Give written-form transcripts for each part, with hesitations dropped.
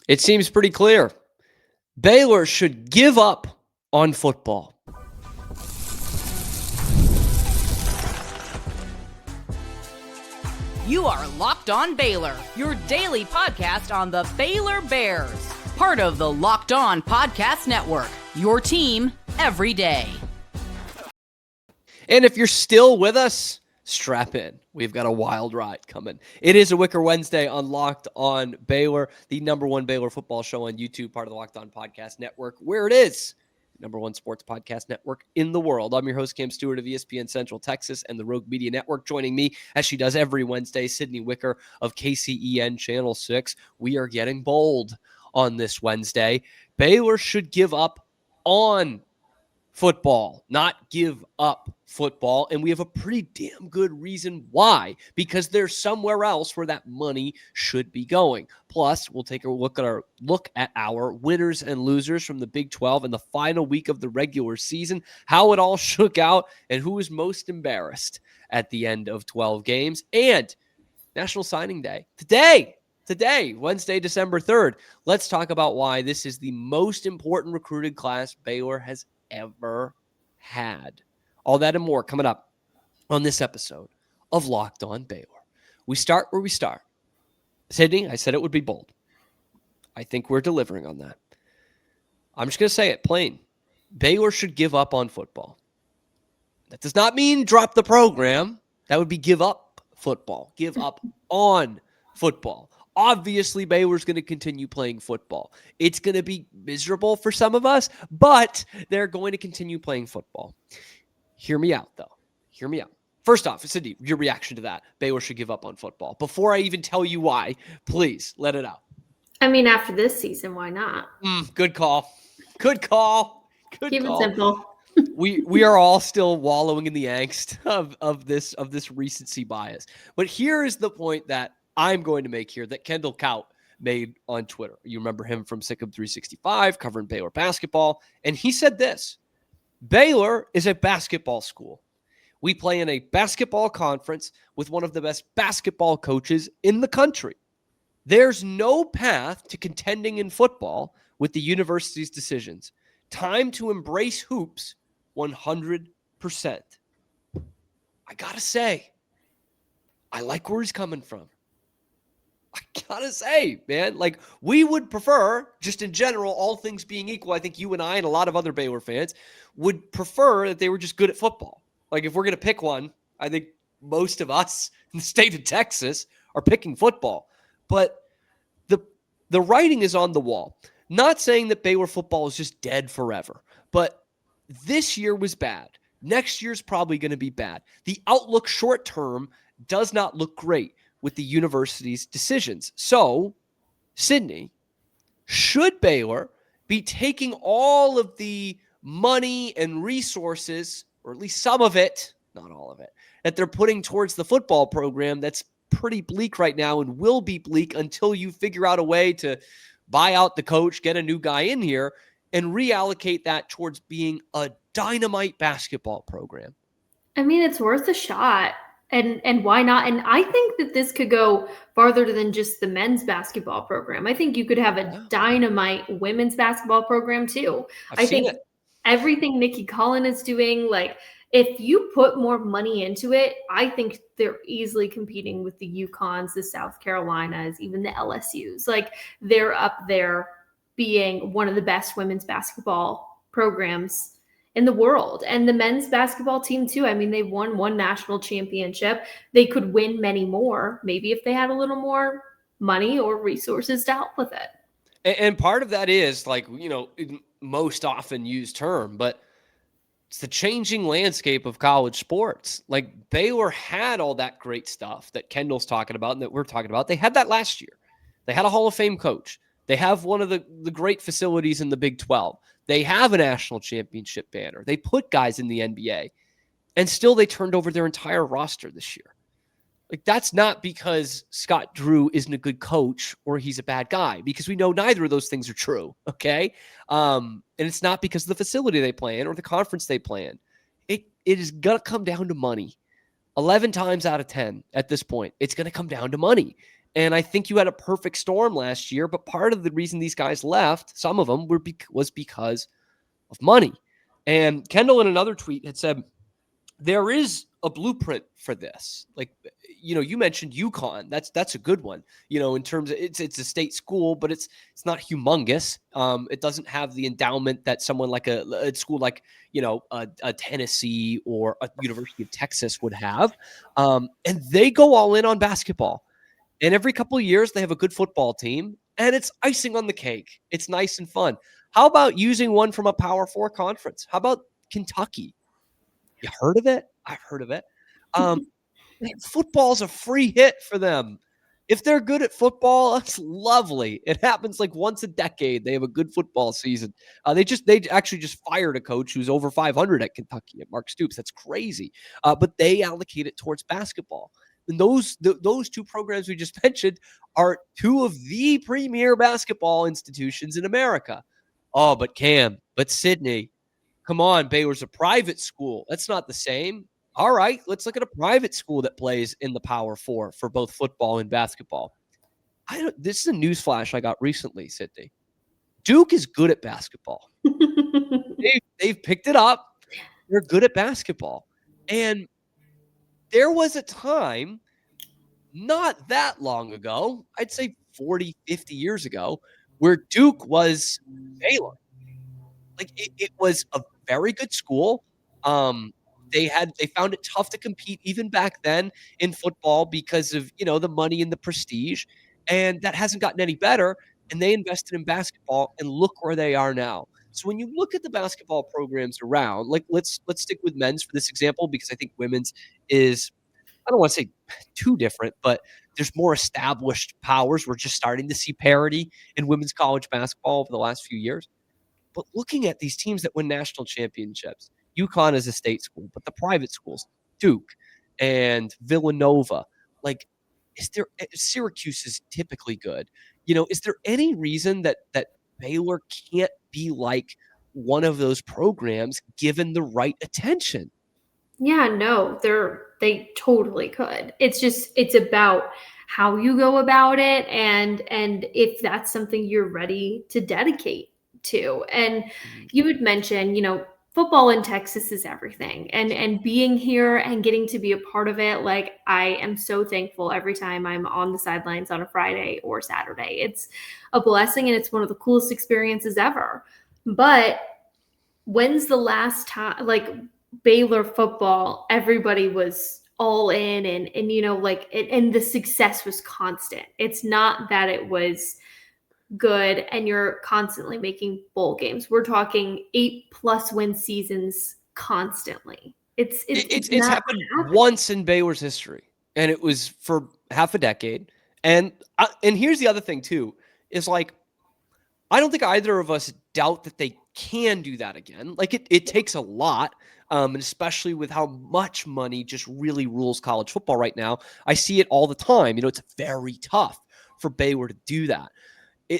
It seems pretty clear. Baylor should give up on football. You are Locked On Baylor, your daily podcast on the Baylor Bears. Part of the Locked On Podcast Network, your team every day. And if you're still with us, strap in. We've got a wild ride coming. It is a Wicker Wednesday on Locked On Baylor, the number one Baylor football show on YouTube, part of the Locked On Podcast Network, where it is number one sports podcast network in the world. I'm your host, Cam Stuart of ESPN Central Texas and the Rogue Media Network. Joining me, as she does every Wednesday, Sydney Wicker of KCEN Channel 6. We are getting bold on this Wednesday. Baylor should give up on football, not give up football. And we have a pretty damn good reason why, because there's somewhere else where that money should be going. Plus, we'll take a look at our winners and losers from the Big 12 in the final week of the regular season, how it all shook out, and who was most embarrassed at the end of 12 games. And National Signing Day today, Wednesday, December 3rd. Let's talk about why this is the most important recruited class Baylor has ever had. All that and more coming up on this episode of Locked On Baylor. We start where we start. Sydney, I said it would be bold. I think we're delivering on that. I'm just going to say it plain. Baylor should give up on football. That does not mean drop the program. That would be give up football. Give up on football. Obviously, Baylor's going to continue playing football. It's going to be miserable for some of us, but they're going to continue playing football. Hear me out, though. Hear me out. First off, Cindy, your reaction to that. Baylor should give up on football. Before I even tell you why, please let it out. I mean, after this season, why not? Good call. Good call. Keep it simple. We are all still wallowing in the angst of this recency bias. But here is the point that I'm going to make here that Kendall Kaut made on Twitter. You remember him from Sikkim 365, covering Baylor basketball. And he said this: Baylor is a basketball school. We play in a basketball conference with one of the best basketball coaches in the country. There's no path to contending in football with the university's decisions. Time to embrace hoops 100%. I gotta say, I like where he's coming from. I gotta say, man, like, we would prefer, just in general, all things being equal, I think you and I and a lot of other Baylor fans would prefer that they were just good at football. Like, if we're going to pick one, I think most of us in the state of Texas are picking football. But the writing is on the wall. Not saying that Baylor football is just dead forever, but this year was bad. Next year's probably going to be bad. The outlook short term does not look great with the university's decisions. So, Sydney, should Baylor be taking all of the money and resources, or at least some of it, not all of it, that they're putting towards the football program that's pretty bleak right now and will be bleak until you figure out a way to buy out the coach, get a new guy in here, and reallocate that towards being a dynamite basketball program? I mean, it's worth a shot. And why not? And I think that this could go farther than just the men's basketball program. I think you could have a dynamite women's basketball program too. I think everything Nikki Cullen is doing, like, if you put more money into it, I think they're easily competing with the UConns, the South Carolinas, even the LSUs. Like, they're up there being one of the best women's basketball programs in the world. And the men's basketball team too. I mean, they won one national championship. They could win many more, maybe if they had a little more money or resources to help with it. And part of that is, like, most often used term, but it's the changing landscape of college sports. Like, Baylor had all that great stuff that Kendall's talking about and that we're talking about. They had that last year. They had a Hall of Fame coach. They have one of the great facilities in the Big 12. They have a national championship banner. They put guys in the NBA, and still they turned over their entire roster this year. Like, that's not because Scott Drew isn't a good coach or he's a bad guy, because we know neither of those things are true, okay? And it's not because of the facility they play in or the conference they play in. It is going to come down to money. 11 times out of 10 at this point, it's going to come down to money. And I think you had a perfect storm last year, but part of the reason these guys left, some of them was because of money. And Kendall in another tweet had said, there is a blueprint for this. Like, you mentioned UConn. That's a good one. In terms of it's a state school, but it's not humongous. It doesn't have the endowment that someone like a school like a Tennessee or a University of Texas would have. And they go all in on basketball. And every couple of years they have a good football team, and it's icing on the cake. It's nice and fun. How about using one from a Power 4 conference? How about Kentucky? You heard of it? I've heard of it. Football's a free hit for them. If they're good at football, that's lovely. It happens like once a decade. They have a good football season. They actually just fired a coach who's over 500 at Kentucky, at Mark Stoops. That's crazy. But they allocate it towards basketball. And those two programs we just mentioned are two of the premier basketball institutions in America. Oh, but Sydney, come on, Baylor's a private school. That's not the same. All right, let's look at a private school that plays in the Power 4 for both football and basketball. This is a news flash I got recently, Sydney. Duke is good at basketball. They've picked it up. They're good at basketball. And there was a time not that long ago, I'd say 40, 50 years ago, where Duke was Baylor. Like it was a very good school. They found it tough to compete even back then in football because of, the money and the prestige. And that hasn't gotten any better. And they invested in basketball, and look where they are now. So when you look at the basketball programs around, like let's stick with men's for this example, because I think women's is, I don't want to say too different, but there's more established powers. We're just starting to see parity in women's college basketball over the last few years. But looking at these teams that win national championships, UConn is a state school, but the private schools, Duke and Villanova, like, Syracuse is typically good. Is there any reason that Baylor can't be like one of those programs given the right attention? Yeah, no, they totally could. It's about how you go about it and if that's something you're ready to dedicate to. And you would mention, football in Texas is everything. And being here and getting to be a part of it, like I am so thankful every time I'm on the sidelines on a Friday or Saturday. It's a blessing and it's one of the coolest experiences ever. But when's the last time, like Baylor football, everybody was all in and and the success was constant. It's not that it was good and you're constantly making bowl games. We're talking 8+ win seasons constantly. It's happened once in Baylor's history, and it was for half a decade. And here's the other thing too, is like, I don't think either of us doubt that they can do that again. Like it takes a lot, and especially with how much money just really rules college football right now. I see it all the time. It's very tough for Baylor to do that.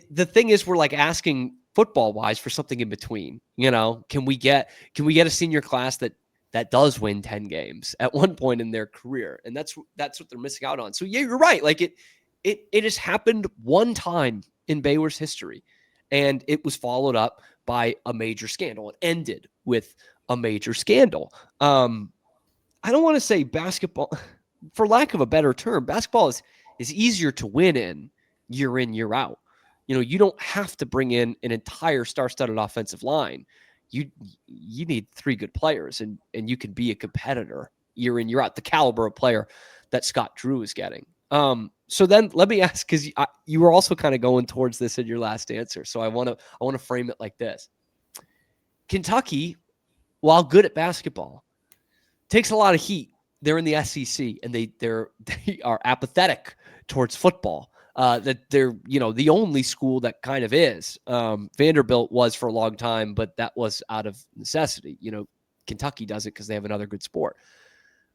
The thing is, we're like asking football wise for something in between. Can we get a senior class that does win 10 games at one point in their career? And that's what they're missing out on. So yeah, you're right. Like it has happened one time in Baylor's history, and it was followed up by a major scandal. It ended with a major scandal. I don't want to say basketball, for lack of a better term, basketball is easier to win in, year out. You don't have to bring in an entire star-studded offensive line. You need 3 good players, and you can be a competitor year in, year out, the caliber of player that Scott Drew is getting. So then let me ask, because you were also kind of going towards this in your last answer. So I want to frame it like this. Kentucky, while good at basketball, takes a lot of heat. They're in the SEC, and they are apathetic towards football. That they're, the only school that kind of is. Vanderbilt was for a long time, but that was out of necessity. Kentucky does it because they have another good sport.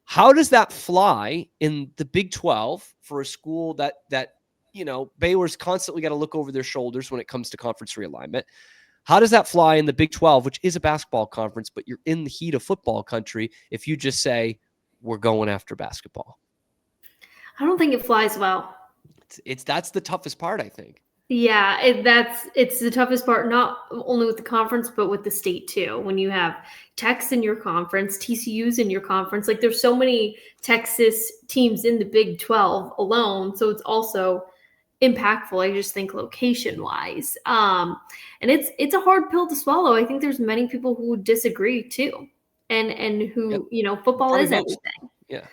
How does that fly in the Big 12 for a school that Baylor's constantly got to look over their shoulders when it comes to conference realignment? How does that fly in the Big 12, which is a basketball conference, but you're in the heat of football country, if you just say, we're going after basketball? I don't think it flies well. That's the toughest part, I think. Yeah, it's the toughest part, not only with the conference, but with the state too. When you have Techs in your conference, TCU's in your conference, like there's so many Texas teams in the Big 12 alone. So it's also impactful, I just think, location wise. And it's a hard pill to swallow. I think there's many people who disagree too. And who, football Probably is most. everything. Yeah.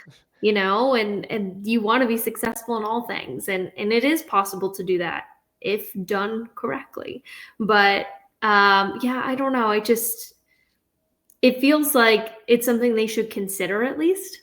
And you want to be successful in all things. And it is possible to do that if done correctly. But I don't know. It feels like it's something they should consider at least.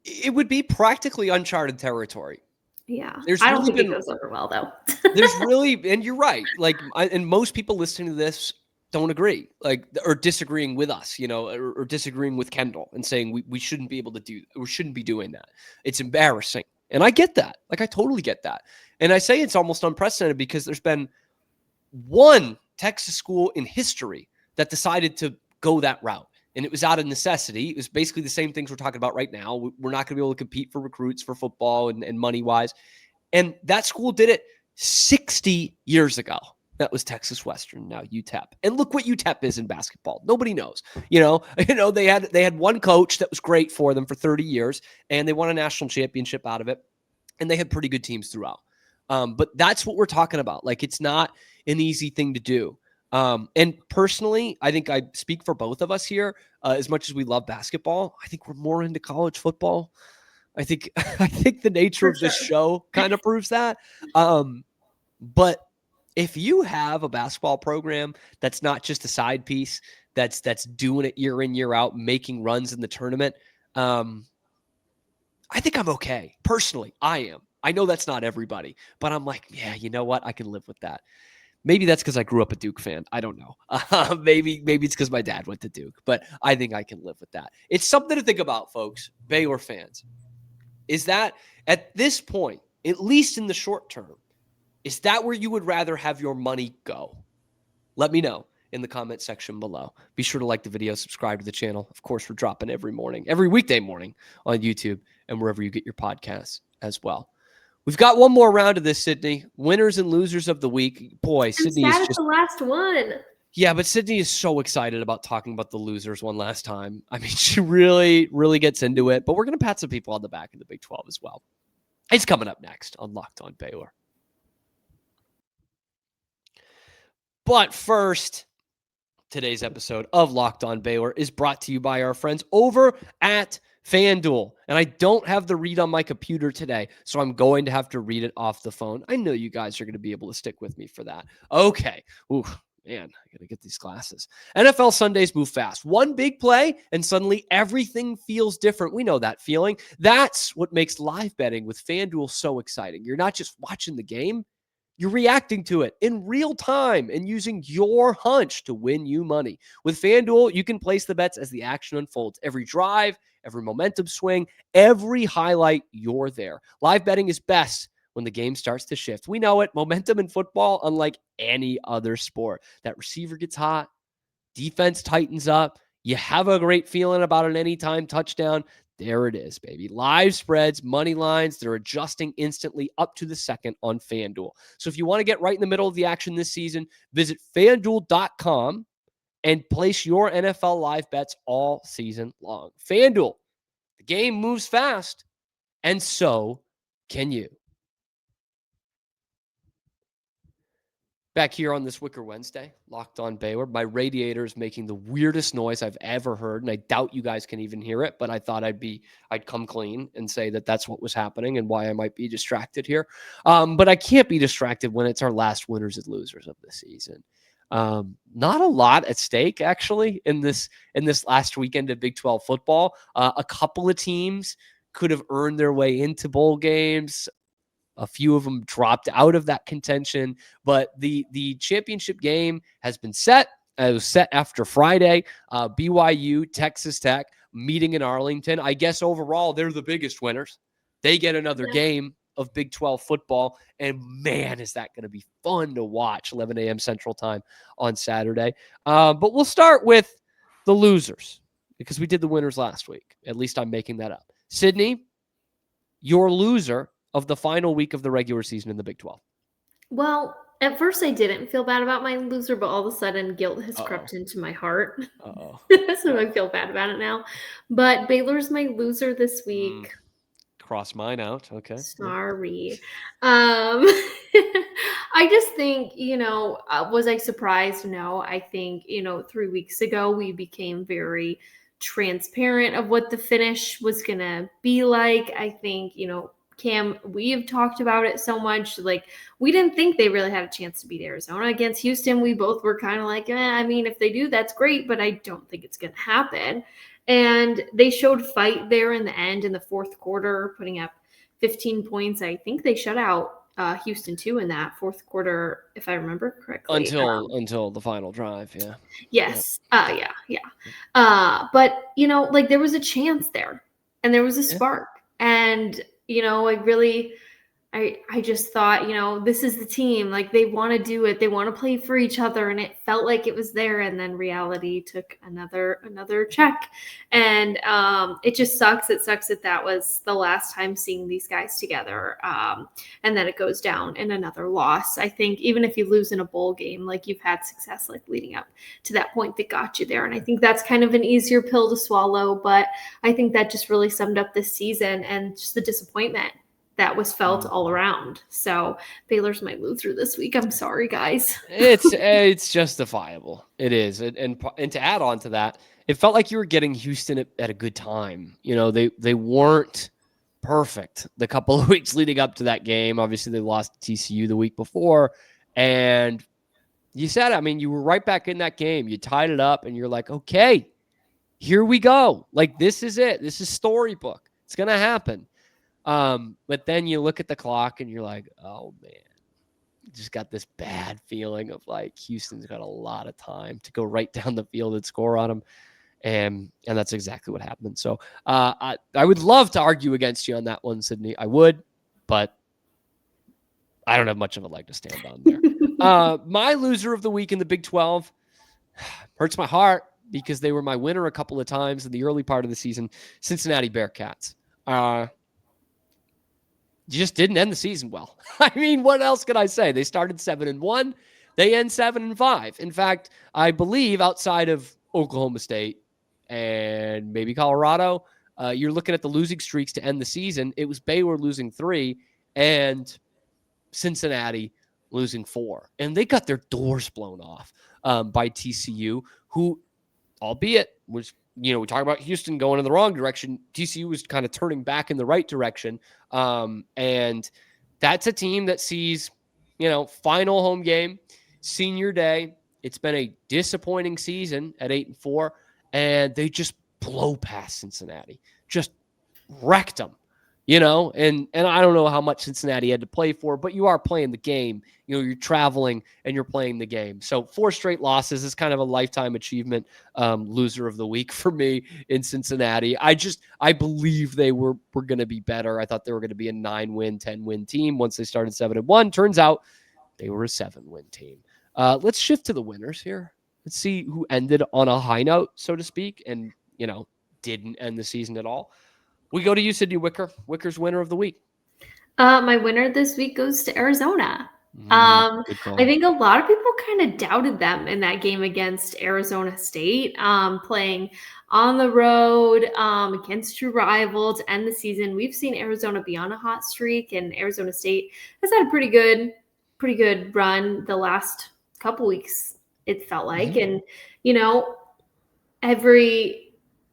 It would be practically uncharted territory. Yeah. I don't think it goes over well, though. There's really, and you're right. Like, and most people listening to this don't agree, like, or disagreeing with us, or disagreeing with Kendall and saying we shouldn't be able to do, we shouldn't be doing that. It's embarrassing. And I get that. Like, I totally get that. And I say it's almost unprecedented because there's been one Texas school in history that decided to go that route. And it was out of necessity. It was basically the same things we're talking about right now. We're not going to be able to compete for recruits for football and money-wise. And that school did it 60 years ago. That was Texas Western, now UTEP. And look what UTEP is in basketball. Nobody knows. They had one coach that was great for them for 30 years, and they won a national championship out of it. And they had pretty good teams throughout. But that's what we're talking about. Like, it's not an easy thing to do. And personally, I think I speak for both of us here. As much as we love basketball, I think we're more into college football. I think the nature of this show kind of proves that. But if you have a basketball program that's not just a side piece, that's doing it year in, year out, making runs in the tournament, I think I'm okay. Personally, I am. I know that's not everybody, but I'm like, yeah, you know what? I can live with that. Maybe that's because I grew up a Duke fan. I don't know. Maybe it's because my dad went to Duke, but I think I can live with that. It's something to think about, folks, Baylor fans. Is that at this point, at least in the short term, is that where you would rather have your money go? Let me know in the comment section below. Be sure to like the video, subscribe to the channel. Of course, we're dropping every weekday morning on YouTube and wherever you get your podcasts as well. We've got one more round of this, Sydney. Winners and losers of the week. Boy, Sydney is just the last one. Yeah, but Sydney is so excited about talking about the losers one last time. I mean, she really, really gets into it. But we're going to pat some people on the back in the Big 12 as well. It's coming up next on Locked On Baylor. But first, today's episode of Locked On Baylor is brought to you by our friends over at FanDuel. And I don't have the read on my computer today, so I'm going to have to read it off the phone. I know you guys are going to be able to stick with me for that. Okay. Ooh, man, I got to get these glasses. NFL Sundays move fast. One big play, and suddenly everything feels different. We know that feeling. That's what makes live betting with FanDuel so exciting. You're not just watching the game. You're reacting to it in real time and using your hunch to win you money. With FanDuel, you can place the bets as the action unfolds. Every drive, every momentum swing, every highlight, you're there. Live betting is best when the game starts to shift. We know it. Momentum in football, unlike any other sport. That receiver gets hot, defense tightens up, you have a great feeling about an anytime touchdown. There it is, baby. Live spreads, money lines, they're adjusting instantly up to the second on FanDuel. So if you want to get right in the middle of the action this season, visit FanDuel.com and place your NFL live bets all season long. FanDuel, the game moves fast, and so can you. Back here on this Wicker Wednesday, Locked On Baylor, my radiator is making the weirdest noise I've ever heard, and I doubt you guys can even hear it, but I thought I'd come clean and say that that's what was happening and why I might be distracted here. But I can't be distracted when it's our last winners and losers of the season. Not a lot at stake, actually, in this last weekend of Big 12 football. A couple of teams could have earned their way into bowl games. A few of them dropped out of that contention, but the championship game has been set. It was set after Friday. BYU, Texas Tech meeting in Arlington. I guess overall, they're the biggest winners. They get another game of Big 12 football, and man, is that going to be fun to watch, 11 a.m. Central Time on Saturday. But we'll start with the losers because we did the winners last week. At least I'm making that up. Sydney, your loser of the final week of the regular season in the Big 12? Well, at first I didn't feel bad about my loser, but all of a sudden guilt has Uh-oh. crept into my heart. Uh-oh. So I feel bad about it now. But Baylor's my loser this week. Cross mine out. Okay. Sorry. I just think, was I surprised? No, I think, 3 weeks ago we became very transparent of what the finish was going to be like. I think, Cam, we have talked about it so much. Like, we didn't think they really had a chance to beat Arizona. Against Houston, we both were kind of like, I mean, if they do, that's great, but I don't think it's going to happen. And they showed fight there in the end in the fourth quarter, putting up 15 points. I think they shut out Houston too in that fourth quarter, if I remember correctly. Until the final drive, yeah. Yes. Yeah. But there was a chance there, and there was a spark, and I just thought, this is the team. Like, they want to do it. They want to play for each other. And it felt like it was there. And then reality took another check. And it just sucks. It sucks that was the last time seeing these guys together. And then it goes down in another loss. I think even if you lose in a bowl game, like, you've had success, like, leading up to that point that got you there. And I think that's kind of an easier pill to swallow. But I think that just really summed up this season and just the disappointment that was felt all around. So Baylor's my loser this week. I'm sorry, guys. It's justifiable. It is. And to add on to that, it felt like you were getting Houston at a good time. They weren't perfect the couple of weeks leading up to that game. Obviously, they lost to TCU the week before. And you said, I mean, you were right back in that game. You tied it up and you're like, okay, here we go. Like, this is it. This is storybook. It's going to happen. But then you look at the clock and you're like, oh man, you just got this bad feeling of like Houston's got a lot of time to go right down the field and score on them. And that's exactly what happened. So, I would love to argue against you on that one, Sydney. I would, but I don't have much of a leg to stand on there. My loser of the week in the Big 12 hurts my heart because they were my winner a couple of times in the early part of the season, Cincinnati Bearcats. Just didn't end the season well. I mean, what else could I say? They started 7-1. They end 7-5. In fact, I believe outside of Oklahoma State and maybe Colorado, you're looking at the losing streaks to end the season. It was Baylor losing 3 and Cincinnati losing 4. And they got their doors blown off by TCU, who, albeit, was, we talk about Houston going in the wrong direction. TCU was kind of turning back in the right direction. And that's a team that sees, final home game, senior day. It's been a disappointing season at 8-4, and they just blow past Cincinnati, just wrecked them, and I don't know how much Cincinnati had to play for, but you are playing the game. You're traveling and you're playing the game. So 4 straight losses is kind of a lifetime achievement. Loser of the week for me in Cincinnati. I believe they were going to be better. I thought they were going to be a 9-win, 10-win team once they started 7-1. Turns out they were a 7-win team. Let's shift to the winners here. Let's see who ended on a high note, so to speak, and, didn't end the season at all. We go to you, Sydney Wicker. Wicker's winner of the week. My winner this week goes to Arizona. I think a lot of people kind of doubted them in that game against Arizona State, playing on the road against your rival to end the season. We've seen Arizona be on a hot streak, and Arizona State has had a pretty good run the last couple weeks, it felt like. And,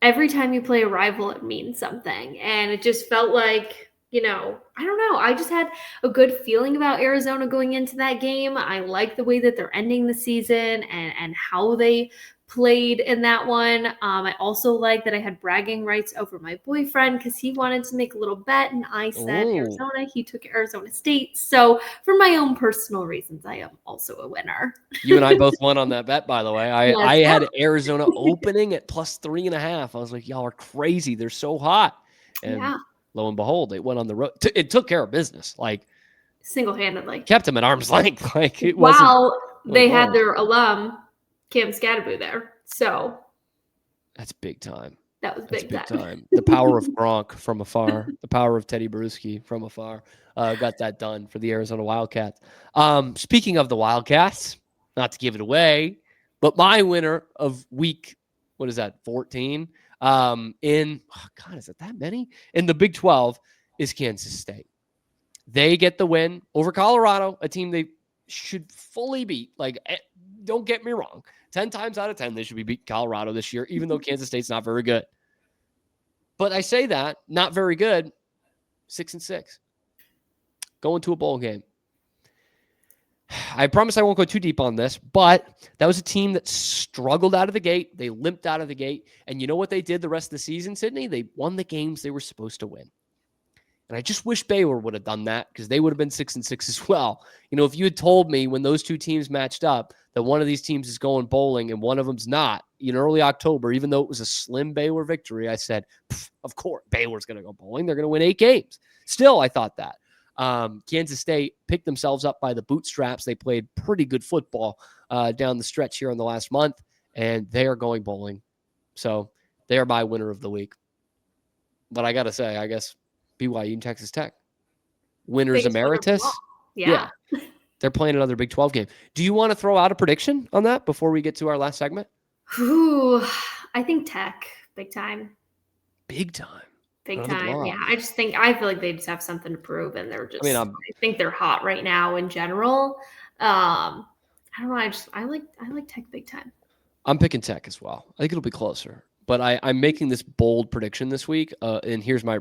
every time you play a rival, it means something. And it just felt like, I don't know. I just had a good feeling about Arizona going into that game. I like the way that they're ending the season and how they played in that one. I also like that I had bragging rights over my boyfriend because he wanted to make a little bet and I said Arizona. He took Arizona State. So for my own personal reasons, I am also a winner. You and I both won on that bet, by the way. I had Arizona opening at +3.5. I was like, y'all are crazy. They're so hot. And lo and behold, it went on the road. It took care of business. Like, single-handedly. Kept them at arm's length. Like, it wasn't. They had their alum, Cam Scadaboo, there. So that's big time. That was That's big big time. time. The power of Gronk from afar, the power of Teddy Bruschi from afar, got that done for the Arizona Wildcats. Speaking of the Wildcats, not to give it away, but my winner of week, 14? God, is it that many? In the Big 12 is Kansas State. They get the win over Colorado, a team they should fully beat. Like, don't get me wrong. 10 times out of 10, they should be beating Colorado this year, even though Kansas State's not very good. But I say that, not very good, 6-6. Going to a bowl game. I promise I won't go too deep on this, but that was a team that struggled out of the gate. They limped out of the gate. And you know what they did the rest of the season, Sydney? They won the games they were supposed to win. And I just wish Baylor would have done that because they would have been 6-6 as well. You know, if you had told me when those two teams matched up that one of these teams is going bowling and one of them's not in early October, even though it was a slim Baylor victory, I said, of course, Baylor's going to go bowling. They're going to win 8 games. Still, I thought that. Kansas State picked themselves up by the bootstraps. They played pretty good football down the stretch here in the last month, and they are going bowling. So they are my winner of the week. But I got to say, I guess BYU and Texas Tech. Winners Biggest winner of them emeritus. all. Yeah. They're playing another Big 12 game. Do you want to throw out a prediction on that before we get to our last segment? Ooh, I think Tech, big time. Big time. Big time. Yeah. I feel like they just have something to prove, and they're just, I think they're hot right now in general. I don't know. I like Tech big time. I'm picking Tech as well. I think it'll be closer. But I'm making this bold prediction this week, and here's my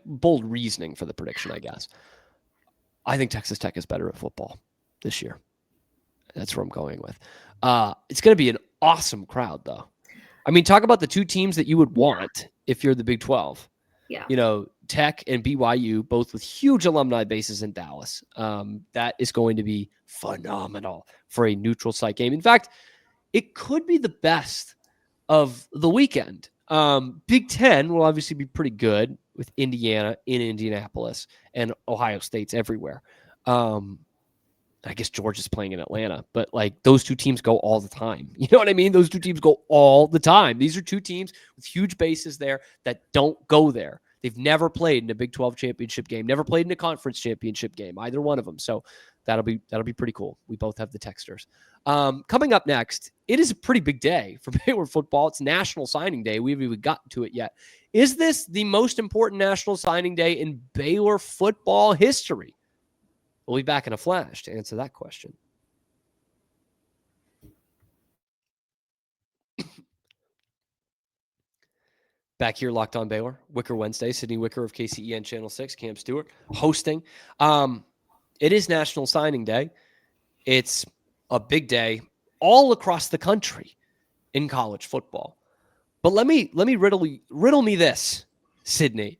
bold reasoning for the prediction, I guess. I think Texas Tech is better at football this year. That's where I'm going with. It's going to be an awesome crowd, though. I mean, talk about the two teams that you would want if you're the Big 12. Yeah. You know, Tech and BYU, both with huge alumni bases in Dallas. That is going to be phenomenal for a neutral site game. In fact, it could be the best of the weekend. Big Ten will obviously be pretty good with Indiana in Indianapolis and Ohio State's everywhere. I guess Georgia's playing in Atlanta, but like those two teams go all the time. You know what I mean? Those two teams go all the time. These are two teams with huge bases there that don't go there. They've never played in a Big 12 championship game, never played in a conference championship game, either one of them. So that'll be pretty cool. We both have the texters. Coming up next, it is a pretty big day for Baylor football. It's National Signing Day. We haven't even gotten to it yet. Is this the most important National Signing Day in Baylor football history? We'll be back in a flash to answer that question. Back here, Locked On Baylor, Wicker Wednesday, Sydney Wicker of KCEN Channel 6, Cam Stuart hosting. It is National Signing Day. It's a big day all across the country in college football. But let me riddle me this, Sydney.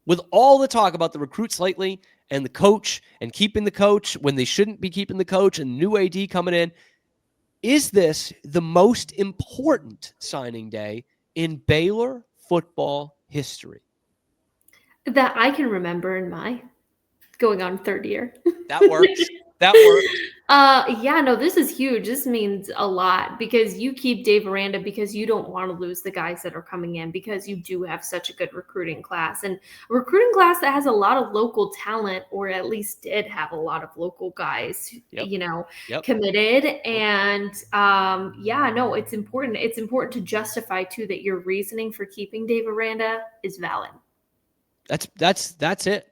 With all the talk about the recruits lately and the coach and keeping the coach when they shouldn't be keeping the coach and new AD coming in, is this the most important signing day in Baylor football history? That I can remember in my going on third year. That works. That works. Yeah, no, this is huge. This means a lot because you keep Dave Aranda because you don't want to lose the guys that are coming in because you do have such a good recruiting class and a recruiting class that has a lot of local talent, or at least did have a lot of local guys, committed. And yeah, no, it's important. It's important to justify too that your reasoning for keeping Dave Aranda is valid. That's it.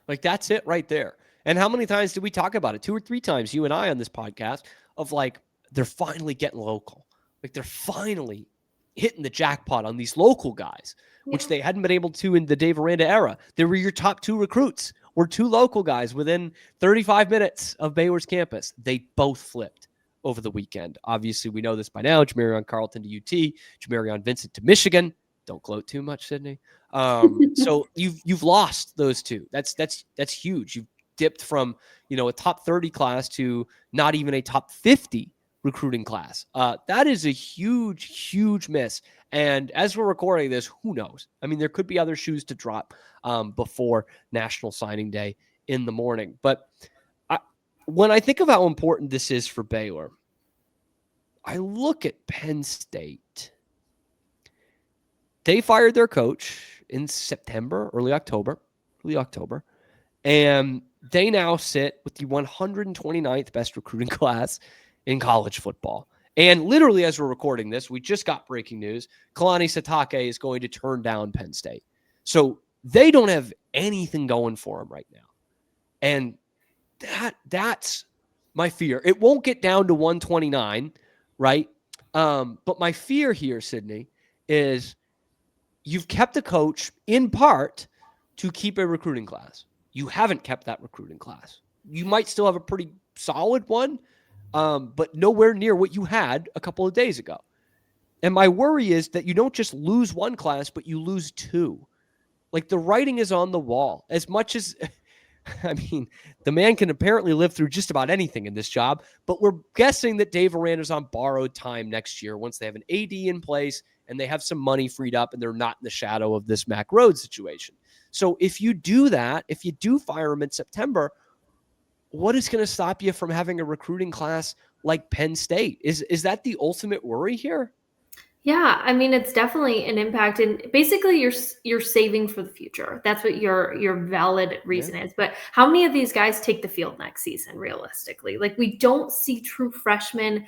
Like, that's it right there. And how many times did we talk about it? 2 or 3 times, you and I on this podcast, of like, they're finally getting local. Like, they're finally hitting the jackpot on these local guys, which they hadn't been able to in the Dave Aranda era. They were your top 2 recruits, were 2 local guys within 35 minutes of Baylor's campus. They both flipped over the weekend. Obviously, we know this by now. Jamari on Carlton to UT, Jamari on Vincent to Michigan. Don't gloat too much, Sydney. So you've lost those 2. That's huge. You've dipped from, a top 30 class to not even a top 50 recruiting class. That is a huge, huge miss. And as we're recording this, who knows? I mean, there could be other shoes to drop before National Signing Day in the morning. But when I think of how important this is for Baylor, I look at Penn State. they fired their coach in September, early October, and they now sit with the 129th best recruiting class in college football. And literally, as we're recording this, we just got breaking news. Kalani Sitake is going to turn down Penn State. So they don't have anything going for them right now. And that's my fear. It won't get down to 129, right? But my fear here, Sydney, is you've kept the coach in part to keep a recruiting class. You haven't kept that recruiting class. You might still have a pretty solid one, but nowhere near what you had a couple of days ago. And my worry is that you don't just lose one class, but you lose two. Like, the writing is on the wall. As much as, I mean, the man can apparently live through just about anything in this job, but we're guessing that Dave Aranda's on borrowed time next year once they have an AD in place and they have some money freed up and they're not in the shadow of this Mac Rhodes situation. So if you do that, if you do fire him in September, what is going to stop you from having a recruiting class like Penn State? Is that the ultimate worry here? Yeah, I mean, it's definitely an impact, and basically you're saving for the future. That's what your valid reason is. But how many of these guys take the field next season, realistically? Like, we don't see true freshmen,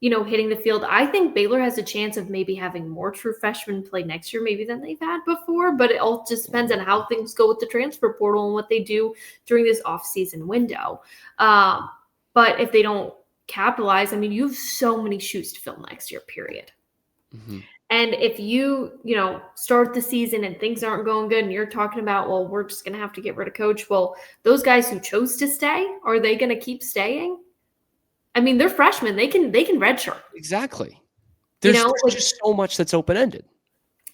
hitting the field. I think Baylor has a chance of maybe having more true freshmen play next year, maybe than they've had before. But it all just depends on how things go with the transfer portal and what they do during this off-season window. But if they don't capitalize, I mean, you have so many shoes to fill next year, period. Mm-hmm. And if you start the season and things aren't going good and you're talking about, well, we're just going to have to get rid of coach. Well, those guys who chose to stay, are they going to keep staying? I mean, they're freshmen. They can redshirt. Exactly. There's just so much that's open-ended.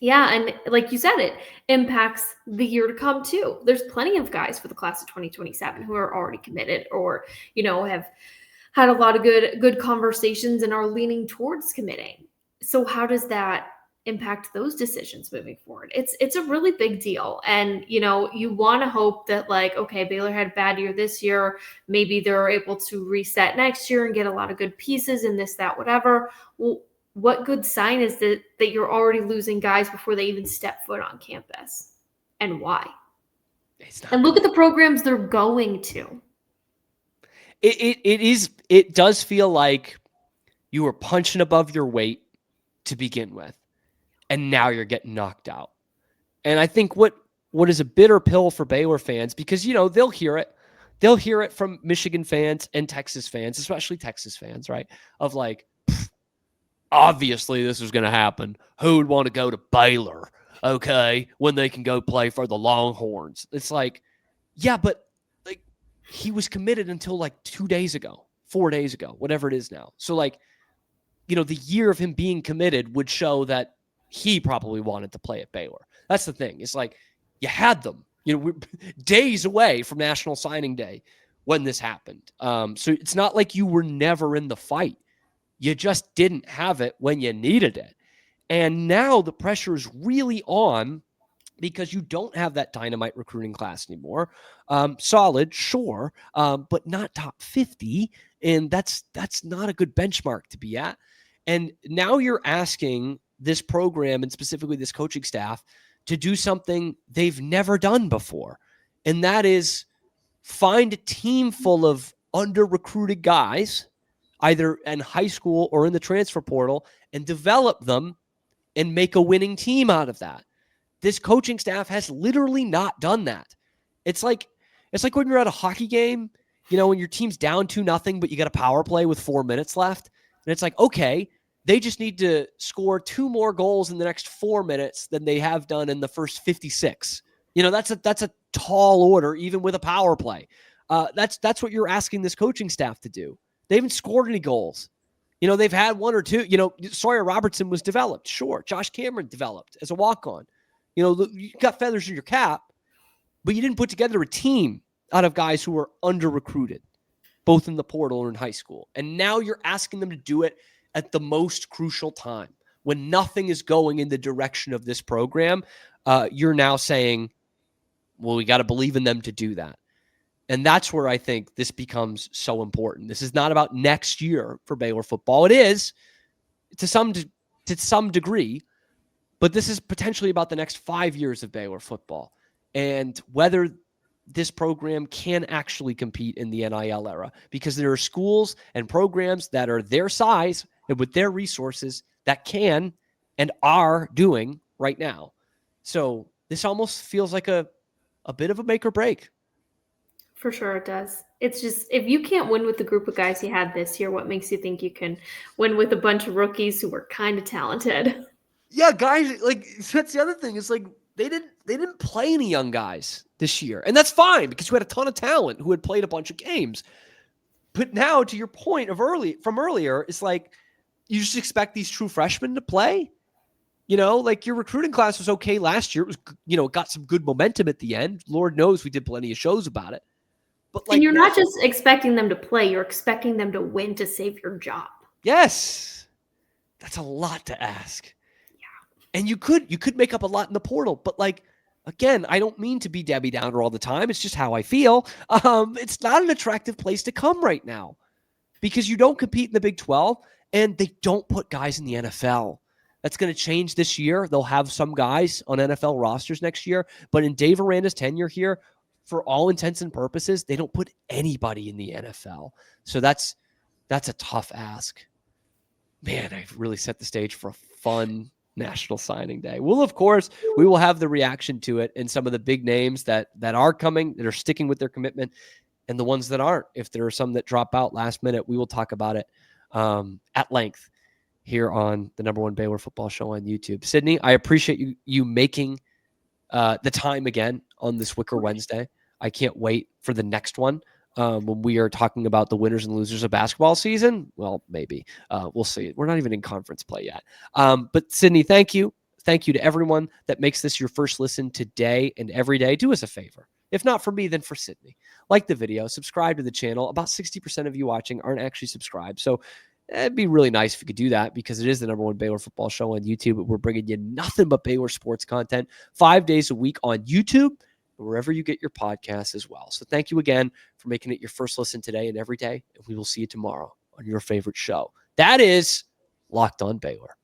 Yeah. And like you said, it impacts the year to come too. There's plenty of guys for the class of 2027 who are already committed or, have had a lot of good conversations and are leaning towards committing. So how does that impact those decisions moving forward? It's a really big deal. And, you want to hope that, like, okay, Baylor had a bad year this year. Maybe they're able to reset next year and get a lot of good pieces and this, that, whatever. Well, what good sign is that you're already losing guys before they even step foot on campus? And why? And look at the programs they're going to. It does feel like you were punching above your weight to begin with, and now you're getting knocked out. And I think what is a bitter pill for Baylor fans, because they'll hear it from Michigan fans and Texas fans, especially Texas fans, right? Of like, obviously this is going to happen. Who would want to go to Baylor, okay, when they can go play for the Longhorns? It's like, yeah, but like, he was committed until like 4 days ago, whatever it is now. So like, the year of him being committed would show that he probably wanted to play at Baylor. That's the thing. It's like, you had them. We're days away from National Signing Day when this happened. So it's not like you were never in the fight. You just didn't have it when you needed it. And now the pressure is really on because you don't have that dynamite recruiting class anymore. Solid, sure, but not top 50. And that's not a good benchmark to be at. And now you're asking this program and specifically this coaching staff to do something they've never done before. And that is find a team full of under-recruited guys, either in high school or in the transfer portal, and develop them and make a winning team out of that. This coaching staff has literally not done that. It's like when you're at a hockey game, when your team's down 2-0, but you got a power play with 4 minutes left. And it's like, okay, they just need to score 2 more goals in the next 4 minutes than they have done in the first 56. That's a tall order, even with a power play. That's what you're asking this coaching staff to do. They haven't scored any goals. They've had 1 or 2. Sawyer Robertson was developed. Sure. Josh Cameron developed as a walk-on. You got feathers in your cap, but you didn't put together a team out of guys who were under-recruited, both in the portal or in high school. And now you're asking them to do it at the most crucial time when nothing is going in the direction of this program. You're now saying, well, we got to believe in them to do that. And that's where I think this becomes so important. This is not about next year for Baylor football. It is to some degree, But this is potentially about the next 5 years of Baylor football and whether this program can actually compete in the NIL era, because there are schools and programs that are their size and with their resources that can and are doing right now. So this almost feels like a bit of a make or break. For sure it does. It's just, if you can't win with the group of guys you had this year, what makes you think you can win with a bunch of rookies who were kind of talented? Yeah, guys, like that's the other thing. Is like they didn't play any young guys this year. And that's fine because you had a ton of talent who had played a bunch of games. But now, to your point of earlier, it's like you just expect these true freshmen to play. You know, like your recruiting class was okay last year. It was, you know, got some good momentum at the end. Lord knows we did plenty of shows about it. But like, and you're not just expecting them to play, you're expecting them to win to save your job. Yes. That's a lot to ask. Yeah. And you could make up a lot in the portal, but like, again, I don't mean to be Debbie Downer all the time. It's just how I feel. It's not an attractive place to come right now because you don't compete in the Big 12 and they don't put guys in the NFL. That's going to change this year. They'll have some guys on NFL rosters next year, but in Dave Aranda's tenure here, for all intents and purposes, they don't put anybody in the NFL. So that's a tough ask. Man, I've really set the stage for a fun National Signing Day. Well, of course, we will have the reaction to it and some of the big names that are coming, that are sticking with their commitment, and the ones that aren't. If there are some that drop out last minute, we will talk about it at length here on the #1 Baylor football show on YouTube. Sydney, I appreciate you making the time again on this Wicker Wednesday. I can't wait for the next one when we are talking about the winners and losers of basketball season. Well, maybe. We'll see. We're not even in conference play yet. But Sydney, thank you. Thank you to everyone that makes this your first listen today and every day. Do us a favor. If not for me, then for Sydney. Like the video, subscribe to the channel. About 60% of you watching aren't actually subscribed. So it'd be really nice if you could do that because it is the #1 Baylor football show on YouTube. We're bringing you nothing but Baylor sports content 5 days a week on YouTube, wherever you get your podcasts as well. So thank you again for making it your first listen today and every day. And we will see you tomorrow on your favorite show. That is Locked On Baylor.